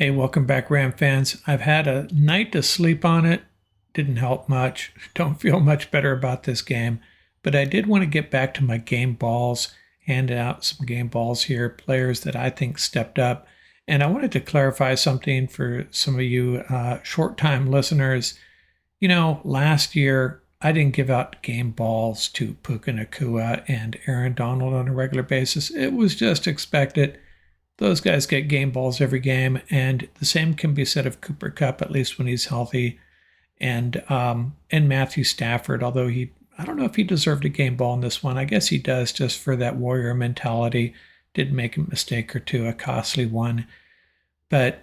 Hey, welcome back, Ram fans. I've had a night to sleep on it. Didn't help much. Don't feel much better about this game. But I did want to get back to my game balls, hand out some game balls here, players that I think stepped up. And I wanted to clarify something for some of you short time listeners. Last year, I didn't give out game balls to Puka Nakua and Aaron Donald on a regular basis. It was just expected. Those guys get game balls every game, and the same can be said of Cooper Kupp, at least when he's healthy, and Matthew Stafford. Although I don't know if he deserved a game ball in this one. I guess he does, just for that warrior mentality. Did make a mistake or two, a costly one. But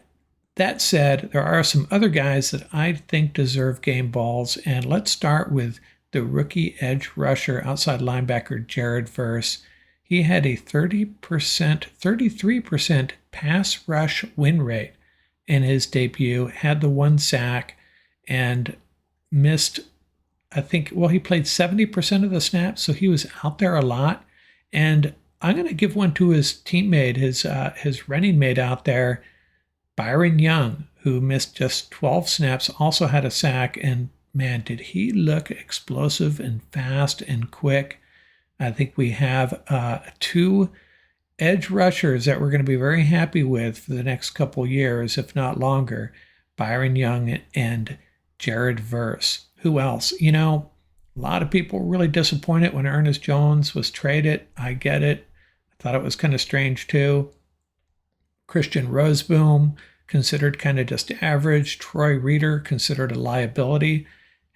that said, there are some other guys that I think deserve game balls, and let's start with the rookie edge rusher, outside linebacker Jared Verse. He had a 33% pass rush win rate in his debut, had the one sack, and missed, he played 70% of the snaps, so he was out there a lot. And I'm going to give one to his teammate, his running mate out there, Byron Young, who missed just 12 snaps, also had a sack, and man, did he look explosive and fast and quick. I think we have two edge rushers that we're going to be very happy with for the next couple years, if not longer. Byron Young and Jared Verse. Who else? A lot of people were really disappointed when Ernest Jones was traded. I get it. I thought it was kind of strange too. Christian Roseboom, considered kind of just average. Troy Reeder, considered a liability.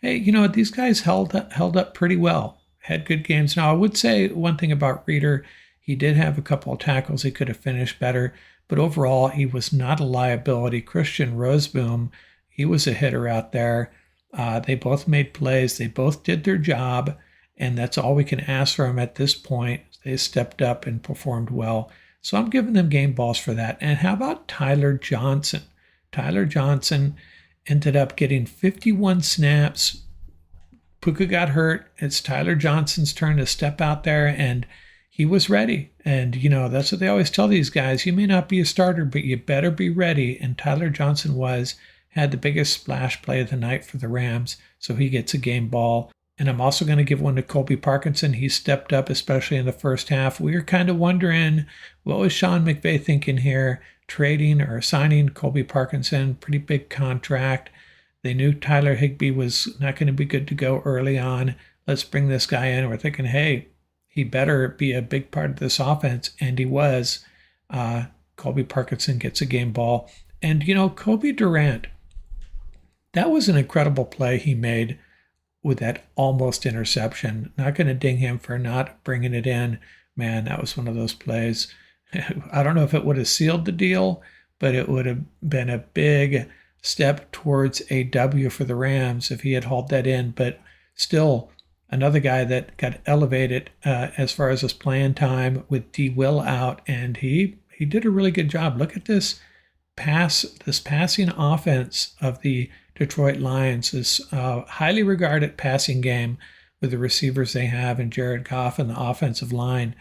Hey, these guys held up pretty well. Had good games. Now, I would say one thing about Reeder, he did have a couple of tackles he could have finished better, but overall, he was not a liability. Christian Roseboom, he was a hitter out there. They both made plays. They both did their job, and that's all we can ask for them at this point. They stepped up and performed well. So I'm giving them game balls for that. And how about Tyler Johnson? Tyler Johnson ended up getting 51 snaps. Puka got hurt. It's Tyler Johnson's turn to step out there, and he was ready. And, that's what they always tell these guys. You may not be a starter, but you better be ready. And Tyler Johnson had the biggest splash play of the night for the Rams, so he gets a game ball. And I'm also going to give one to Colby Parkinson. He stepped up, especially in the first half. We were kind of wondering, what was Sean McVay thinking here, trading or signing Colby Parkinson? Pretty big contract. They knew Tyler Higbee was not going to be good to go early on. Let's bring this guy in. We're thinking, hey, he better be a big part of this offense. And he was. Colby Parkinson gets a game ball. And, Kobe Durant, that was an incredible play he made with that almost interception. Not going to ding him for not bringing it in. Man, that was one of those plays. I don't know if it would have sealed the deal, but it would have been a big step towards a W for the Rams if he had hauled that in. But still, another guy that got elevated as far as his playing time with D. Will out, and he did a really good job. Look at this passing offense of the Detroit Lions, this highly regarded passing game with the receivers they have and Jared Goff and the offensive line.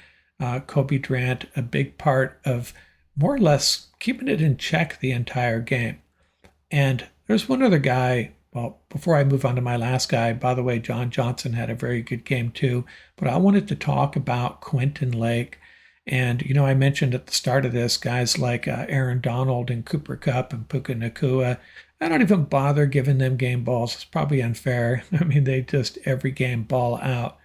Kobe Durant, a big part of more or less keeping it in check the entire game. And there's one other guy. Well, before I move on to my last guy, by the way, John Johnson had a very good game too. But I wanted to talk about Quentin Lake. And, I mentioned at the start of this, guys like Aaron Donald and Cooper Kupp and Puka Nakua, I don't even bother giving them game balls. It's probably unfair. I mean, they just every game ball out.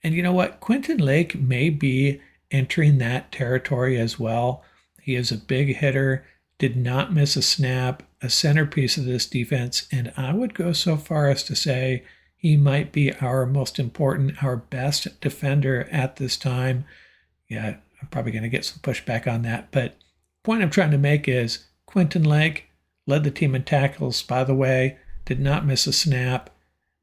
And you know what? Quentin Lake may be entering that territory as well. He is a big hitter, did not miss a snap, a centerpiece of this defense, and I would go so far as to say he might be our most important, our best defender at this time. Yeah, I'm probably going to get some pushback on that, but the point I'm trying to make is Quentin Lake led the team in tackles, by the way, did not miss a snap.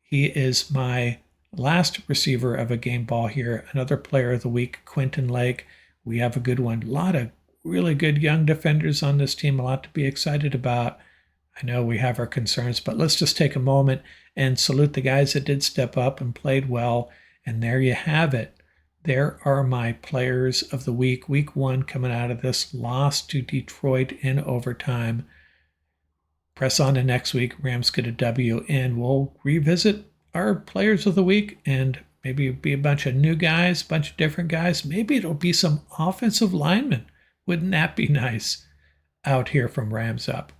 He is my last receiver of a game ball here. Another player of the week, Quentin Lake. We have a good one. A lot of really good young defenders on this team, a lot to be excited about. I know we have our concerns, but let's just take a moment and salute the guys that did step up and played well. And there you have it. There are my players of the week. Week 1 coming out of this loss to Detroit in overtime. press on to next week. Rams get a W, and we'll revisit our players of the week, and maybe it'll be a bunch of new guys, a bunch of different guys. Maybe it'll be some offensive linemen. Wouldn't that be nice? Out here from Rams Up.